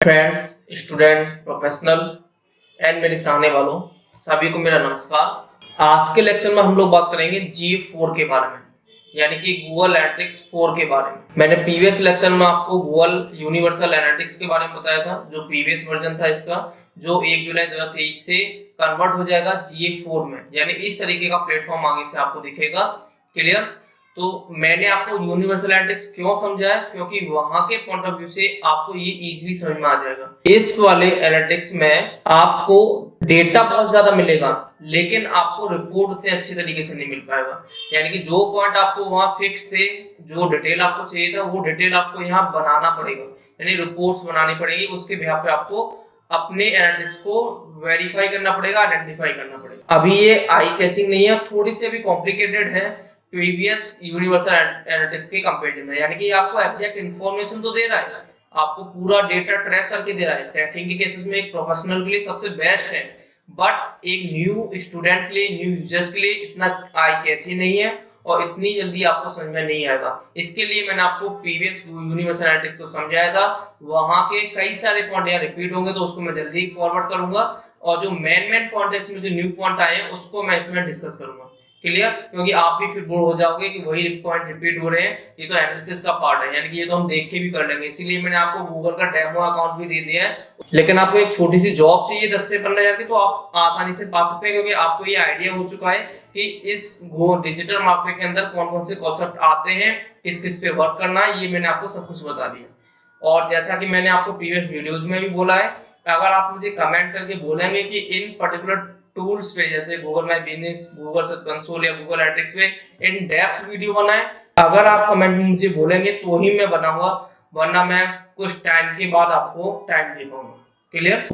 Friends, student, professional and मेरे चाहने वालों सभी को मेरा नमस्कार। आज के लेक्चर में हम लोग बात करेंगे GA4 के बारे में, यानी कि गूगल एनालिटिक्स 4 के बारे में। मैंने प्रीवियस लेक्चर में आपको गूगल यूनिवर्सल एनालिटिक्स के बारे में बताया था, जो प्रीवियस वर्जन था इसका, जो 1 जुलाई 2023 से कन्वर्ट हो जाएगा GA4 में, यानी इस तरीके का प्लेटफॉर्म आगे से आपको दिखेगा। क्लियर? तो मैंने आपको यूनिवर्सल एनालिटिक्स क्यों समझाया, क्योंकि वहां के पॉइंट ऑफ व्यू से आपको ये इजीली समझ में आ जाएगा। इस वाले एनालिटिक्स में आपको डेटा बहुत ज्यादा मिलेगा, लेकिन आपको रिपोर्ट उतने अच्छे तरीके से नहीं मिल पाएगा। यानी कि जो पॉइंट आपको वहां फिक्स थे, जो डिटेल आपको चाहिए था, वो डिटेल आपको यहाँ बनाना पड़ेगा, यानी रिपोर्ट्स बनानी पड़ेगी। उसके बिहाफ पे आपको अपने एनालिटिक्स को वेरीफाई करना पड़ेगा, आइडेंटिफाई करना पड़ेगा। अभी ये आई कैचिंग नहीं है, थोड़ी सी अभी कॉम्प्लिकेटेड है प्रीवियस यूनिवर्सल एनालिटिक्स के कंपैरिजन में। यानी कि आपको एग्जैक्ट इंफॉर्मेशन तो दे रहा है, आपको पूरा डेटा ट्रैक करके दे रहा है। ट्रैकिंग के केसेस में एक प्रोफेशनल के लिए सबसे बेस्ट है, बट एक न्यू स्टूडेंट के लिए, न्यू यूजर्स के लिए इतना आई कैची नहीं है और इतनी जल्दी आपको समझ में नहीं आएगा। इसके लिए मैंने आपको प्रीवियस यूनिवर्सल एनालिटिक्स को समझाया था, वहां के कई सारे पॉइंट यहाँ रिपीट होंगे, तो उसको मैं जल्दी फॉरवर्ड करूंगा, और जो मेन पॉइंट है इसमें, जो न्यू पॉइंट आए हैं, उसको मैं इसमें डिस्कस करूंगा। क्लियर? क्योंकि आप भी फिर बोर हो जाओगे कि वही पॉइंट रिपीट हो रहे हैं, ये तो एनालिसिस का पार्ट है, यानी कि ये तो हम देख के भी कर लेंगे। इसीलिए मैंने आपको गूगल का डेमो अकाउंट भी दे दिया है। लेकिन आपको एक छोटी सी जॉब चाहिए 10 से 15 हजार की, तो आप आसानी से पा सकते हैं, क्योंकि आपको ये आइडिया हो चुका है कि इस डिजिटल मार्केटिंग के अंदर कौन कौन से कॉन्सेप्ट आते हैं, किस किस पे वर्क करना है, ये मैंने आपको सब कुछ बता दिया। और जैसा कि मैंने आपको प्रीवियस वीडियोज में भी बोला है, अगर आप मुझे कमेंट करके बोलेंगे कि इन पर्टिकुलर टूल्स पे, जैसे Google my business, Google search console या गूगल एनालिटिक्स पे इन डेप्थ वीडियो बनाएं, अगर आप कमेंट में मुझे बोलेंगे तो ही मैं बनाऊंगा, वरना मैं कुछ टाइम के बाद आपको टाइम दे पाऊंगा। क्लियर?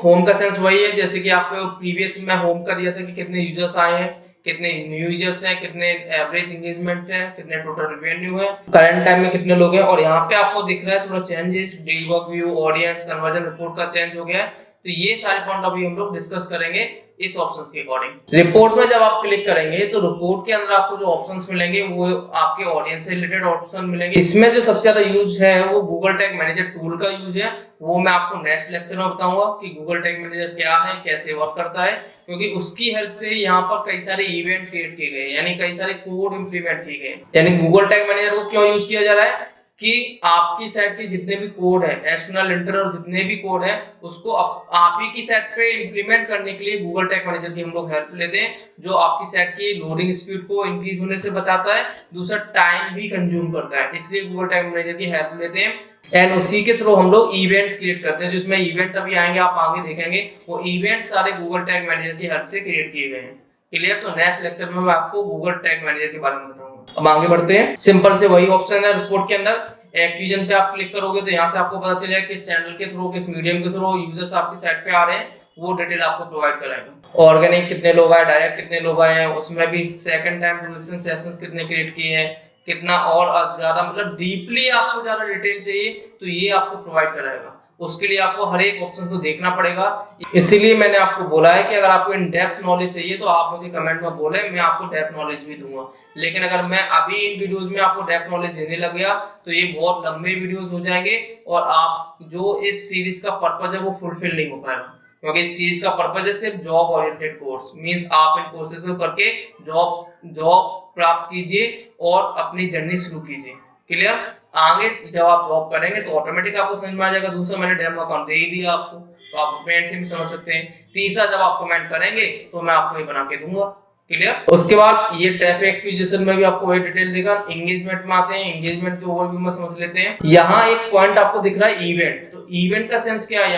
होम का सेंस वही है, जैसे कि आपको प्रीवियस में होम का दिया था कि कितने यूजर्स आए हैं, कितने न्यू यूजर्स हैं, कितने एवरेज एंगेजमेंट है, कितने टोटल रेवेन्यू है, करंट टाइम में कितने लोग हैं। और यहाँ पे आपको दिख रहा है थोड़ा changes, debug view, audience, conversion report का चेंज हो गया है। तो ये सारे पॉइंट अभी हम लोग डिस्कस करेंगे इस ऑप्शंस के अकॉर्डिंग। रिपोर्ट में जब आप क्लिक करेंगे तो रिपोर्ट के अंदर आपको जो ऑप्शंस मिलेंगे वो आपके ऑडियंस से रिलेटेड ऑप्शन मिलेंगे। इसमें जो सबसे ज्यादा यूज है वो गूगल टैग मैनेजर टूल का यूज है। वो मैं आपको नेक्स्ट लेक्चर में बताऊंगा कि गूगल टैग मैनेजर क्या है, कैसे वर्क करता है, क्योंकि उसकी हेल्प से यहाँ पर कई सारे इवेंट क्रिएट किए गए, यानी कई सारे कोड इंप्लीमेंट किए गए। यानी गूगल टैग मैनेजर को क्यों यूज किया जा रहा है कि आपकी साइट के जितने भी कोड है, एक्सटर्नल इंटरनल और जितने भी कोड है, उसको आप ही की साइट पे इंप्लीमेंट करने के लिए गूगल टैग मैनेजर की हम लोग हेल्प लेते हैं, जो आपकी साइट की लोडिंग स्पीड को इंक्रीज होने से बचाता है, दूसरा टाइम भी कंज्यूम करता है, इसलिए गूगल टैग मैनेजर की हेल्प लेते हैं। एंड उसी के थ्रू हम लोग इवेंट्स क्रिएट करते हैं, जिसमें इवेंट अभी आएंगे, आप आगे देखेंगे, वो इवेंट सारे गूगल टैग मैनेजर की हेल्प से क्रिएट किए गए हैं। क्लियर? तो नेक्स्ट लेक्चर में मैं आपको गूगल टैग मैनेजर के बारे में बताऊंगा। अब आगे बढ़ते हैं। सिंपल से वही ऑप्शन है रिपोर्ट के अंदर, एक्विजन पे आप क्लिक करोगे तो यहाँ से आपको पता चल जाएगा किस चैनल के थ्रू, किस मीडियम के थ्रू यूजर्स आपकी साइट पे आ रहे हैं, वो डिटेल आपको प्रोवाइड कराएगा। ऑर्गेनिक कितने लोग आए, डायरेक्ट कितने लोग आए हैं, उसमें भी सेकंड टाइम ड्यूरेशन सेशंस कितने क्रिएट किए हैं, कितना और ज्यादा, मतलब डीपली आपको ज्यादा डिटेल चाहिए तो ये आपको प्रोवाइड कराएगा। उसके लिए आपको हर एक ऑप्शन को देखना पड़ेगा। इसीलिए मैंने आपको बोला है कि अगर आपको इन डेप्थ नॉलेज चाहिए तो आप मुझे कमेंट में बोले, मैं आपको डेप्थ नॉलेज भी दूंगा। लेकिन अगर मैं अभी इन वीडियोस में आपको डेप्थ नॉलेज देने लग गया तो ये बहुत लंबे वीडियोस हो जाएंगे, और आप जो इस सीरीज का पर्पस है वो फुलफिल नहीं हो पाएगा, क्योंकि इस सीरीज का पर्पस है सिर्फ जॉब ओरिएंटेड कोर्स, मींस आप इन कोर्सेज को करके जॉब प्राप्त कीजिए और अपनी जर्नी शुरू कीजिए। क्लियर? आगे जब आप जॉब करेंगे तो ऑटोमेटिक आपको समझ में आ जाएगा। दूसरा, मैंने डेमो अकाउंट दे ही दिया आपको, तो आप अपने से भी समझ सकते हैं। तीसरा, जब आप कमेंट करेंगे तो मैं आपको ये बना के दूंगा। क्लियर? उसके बाद ये ट्रैफिक एक्विजिशन में भी आपको वही डिटेल देगा। एंगेजमेंट में आते हैं, एंगेजमेंट के ओवरव्यू में समझ लेते हैं। यहाँ एक पॉइंट आपको दिख रहा है इवेंट, तो इवेंट का सेंस क्या है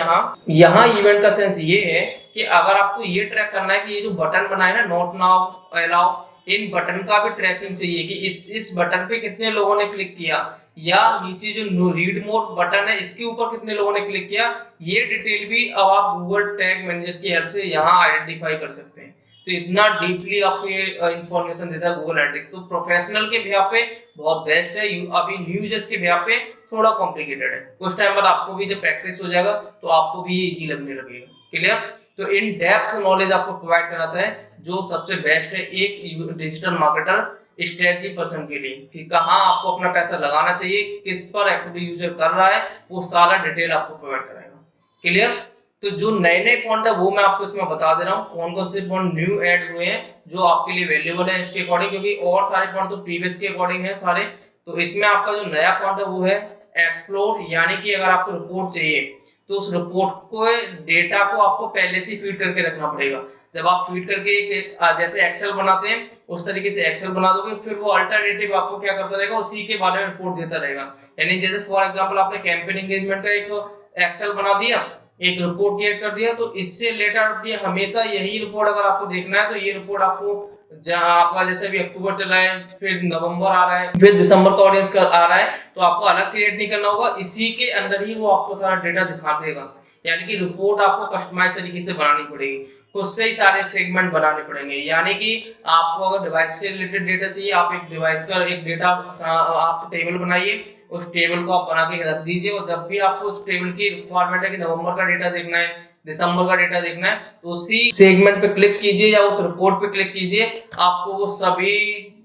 यहाँ इवेंट का सेंस ये है कि अगर आपको ये ट्रैक करना है कि ये जो बटन बना है ना, नोट नाउ, अलाउ, इन बटन का भी ट्रैकिंग चाहिए कि इस बटन पे कितने लोगों ने क्लिक किया, या नीचे जो रीड मोर बटन है इसके ऊपर कितने लोगों ने क्लिक किया, ये डिटेल भी अब आप गूगल टैग मैनेजर की हेल्प से यहाँ आइडेंटिफाई कर सकते हैं। तो इतना डीपली आपको ये इंफॉर्मेशन देता है गूगल एनालिटिक्स। तो प्रोफेशनल के बिहाफ पे बहुत बेस्ट है, अभी न्यू यूजर्स के बिहाफ पे थोड़ा कॉम्प्लिकेटेड है। कुछ टाइम बाद आपको भी जब प्रैक्टिस हो जाएगा तो आपको भी ये इजी लगने लगेगा। क्लियर? तो इन डेप्थ नॉलेज आपको प्रोवाइड कराता है, जो सबसे बेस्ट है एक डिजिटल मार्केटर स्ट्रेटजी पर्सन के लिए, कि कहाँ आपको अपना पैसा लगाना चाहिए, किस पर एक्टिव यूजर कर रहा है, वो सारा डिटेल आपको प्रोवाइड कराएगा। क्लियर। तो जो नए नए पॉइंट है वो मैं आपको इसमें बता दे रहा हूँ, कौन कौन से पॉइंट न्यू ऐड हुए हैं जो आपके लिए वैल्यूएबल है इसके अकॉर्डिंग, क्योंकि और सारे पॉइंट तो प्रीवियस के अकॉर्डिंग है सारे। तो इसमें आपका जो नया पॉइंट है वो है एक्सप्लोर, यानी कि अगर आपको रिपोर्ट चाहिए तो उस रिपोर्ट को डेटा को आपको पहले से फीड करके रखना पड़ेगा। जब आप फीड करके जैसे एक्सेल बनाते हैं उस तरीके से एक्सेल बना दोगे, फिर वो अल्टरनेटिव आपको क्या करता रहेगा, उसी के बारे में रिपोर्ट देता रहेगा। यानी जैसे फॉर एग्जांपल आपने कैंपेन एंगेजमेंट का एक एक्सेल बना दिया, एक रिपोर्ट क्रिएट कर दिया, तो इससे रिलेटेड भी हमेशा यही रिपोर्ट अगर आपको देखना है तो ये रिपोर्ट आपको जहां आपका जैसे भी अक्टूबर चल रहा है, फिर नवंबर आ रहा है, फिर दिसंबर का ऑडियंस आ रहा है, तो आपको अलग क्रिएट नहीं करना होगा, इसी के अंदर ही वो आपको सारा डेटा दिखा देगा। यानी कि रिपोर्ट आपको कस्टमाइज तरीके से बनानी पड़ेगी, खुद से ही सारे सेगमेंट बनाने पड़ेंगे। यानी कि आपको अगर डिवाइस से रिलेटेड डेटा चाहिए, आप एक डिवाइस का एक डेटा आप टेबल बनाइए, उस टेबल को आप बना के रख दीजिए, और जब भी आपको उस टेबल की रिक्वायरमेंट है कि नवंबर का डेटा देखना है, दिसंबर का डेटा देखना है, तो उसी सेगमेंट पे क्लिक कीजिए या उस रिपोर्ट पे क्लिक कीजिए, आपको वो सभी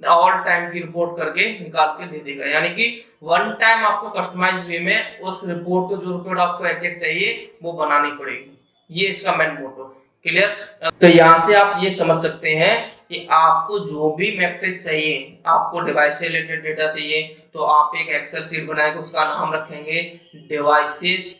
ऑल टाइम की रिपोर्ट करके निकाल के दे देगा। यानी कि वन टाइम आपको कस्टमाइज वे में उस रिपोर्ट को, जो रिपोर्ट आपको एग्जैक्ट चाहिए वो बनानी पड़ेगी। ये इसका मेन मोटो। क्लियर। तो यहाँ से आप ये समझ सकते हैं कि आपको जो भी मैट्रिक्स चाहिए, आपको डिवाइस से रिलेटेड डेटा चाहिए, तो आप एक एक्सेल शीट बनाएंगे, उसका नाम रखेंगे डिवाइसेस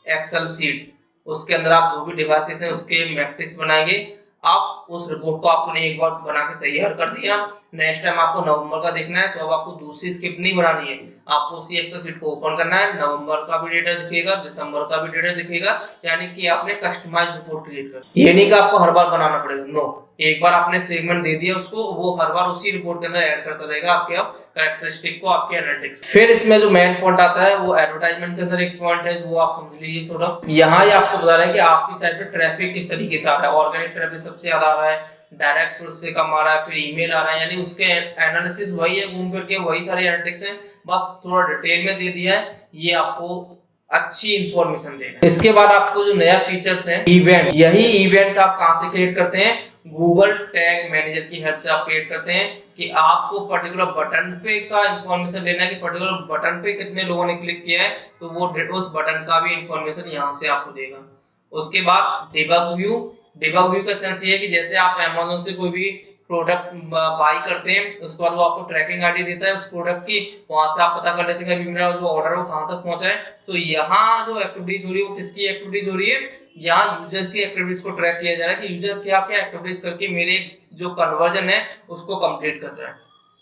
एक्सेल शीट। उसके अंदर आप जो भी डिवाइसेस हैं उसके मैट्रिक्स बनाएंगे। आप उस रिपोर्ट को आपने एक बार बना के तैयार कर दिया, नेक्स्ट टाइम आपको नवंबर का देखना है तो अब आपको दूसरी स्किप नहीं बनानी है, आपको उसी एक्सेल शीट को ओपन करना है, नवंबर का भी डेटा दिखेगा, दिसंबर का भी डेटा दिखेगा। यानी कि आपने कस्टमाइज्ड रिपोर्ट क्रिएट कर, ये नहीं कि आपको हर बार बनाना पड़ेगा, नो। एक बार आपने सेगमेंट दे दिया उसको, वो हर बार उसी रिपोर्ट के अंदर ऐड करता रहेगा आपके अब कैरेक्टरिस्टिक को, आपके एनालिटिक्स। फिर इसमें जो मेन पॉइंट आता है वो एडवर्टाइजमेंट के अंदर एक पॉइंट है, वो आप समझ लीजिए थोड़ा। यहाँ ये आपको बता रहा है कि आपकी साइट पे ट्रैफिक किस तरीके से आ रहा है, ऑर्गेनिक ट्रैफिक सबसे ज्यादा आ रहा है, डायरेक्ट उससे कम आ रहा है, फिर ईमेल आ रहा है, यानी उसके एनालिसिस वही है, घूम फिर के वही सारे एनालिटिक्स हैं, बस थोड़ा डिटेल में दे दिया है, ये आपको अच्छी इंफॉर्मेशन देगा। इसके बाद आपको जो नया फीचर्स है इवेंट, यही इवेंट्स आप कहां से क्रिएट करते हैं, गूगल टैग मैनेजर की हेल्प से आप क्रिएट करते हैं। कि आपको पर्टिकुलर बटन पे का इंफॉर्मेशन लेना है कि पर्टिकुलर बटन पे कितने लोगों ने क्लिक किया है, तो वो उस बटन का भी इंफॉर्मेशन यहाँ से आपको देगा। उसके बाद डिबग व्यू, डिबग व्यू का सेंस ये है कि जैसे आप Amazon से कोई भी प्रोडक्ट बाय करते हैं, उसके बाद वो आपको ट्रैकिंग आईडी देता है उस प्रोडक्ट की, वहां से आप पता कर लेते हैं कि मेरा जो ऑर्डर है वो कहां तक पहुंचा है। तो यहाँ जो एक्टिविटीज हो रही है वो किसकी एक्टिविटीज हो रही है, यहाँ यूजर्स की एक्टिविटीज को ट्रैक किया जा रहा है कि यूजर क्या क्या एक्टिविटीज करके मेरे जो कन्वर्जन है उसको कंप्लीट कर रहा है।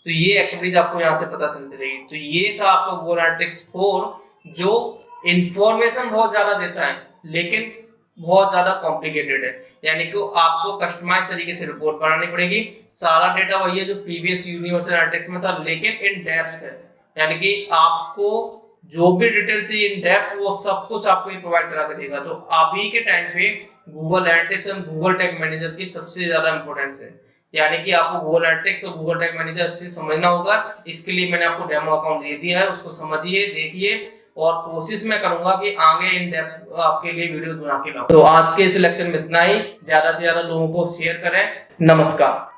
तो ये एक्टिविटीज आपको यहाँ से पता चलती रहेगी। तो ये था आपका गूगल एनालिटिक्स 4, जो इंफॉर्मेशन बहुत ज्यादा देता है लेकिन बहुत ज्यादा कॉम्प्लिकेटेड है। यानी कि आपको कस्टमाइज तरीके से रिपोर्ट बनानी पड़ेगी, सारा डेटा वही है जो प्रीवियस यूनिवर्सल एनालिटिक्स में था, लेकिन इन डेप्थ है। यानी कि आपको जो भी डिटेल चाहिए इन डेप्थ वो सब कुछ आपको प्रोवाइड करा के देगा। तो अभी के टाइम पे गूगल एनालिटिक्स और गूगल टैग मैनेजर की सबसे ज्यादा इंपॉर्टेंस है। यानी कि आपको गूगल एनालिटिक्स और गूगल टैग मैनेजर अच्छे से समझना होगा। इसके लिए मैंने आपको डेमो अकाउंट दे दिया है, उसको समझिए, देखिए, और कोशिश मैं करूंगा कि आगे इन डेप्थ आपके लिए वीडियोस बना के लाऊं। तो आज के इस लेक्चर में इतना ही, ज्यादा से ज्यादा लोगों को शेयर करें। नमस्कार।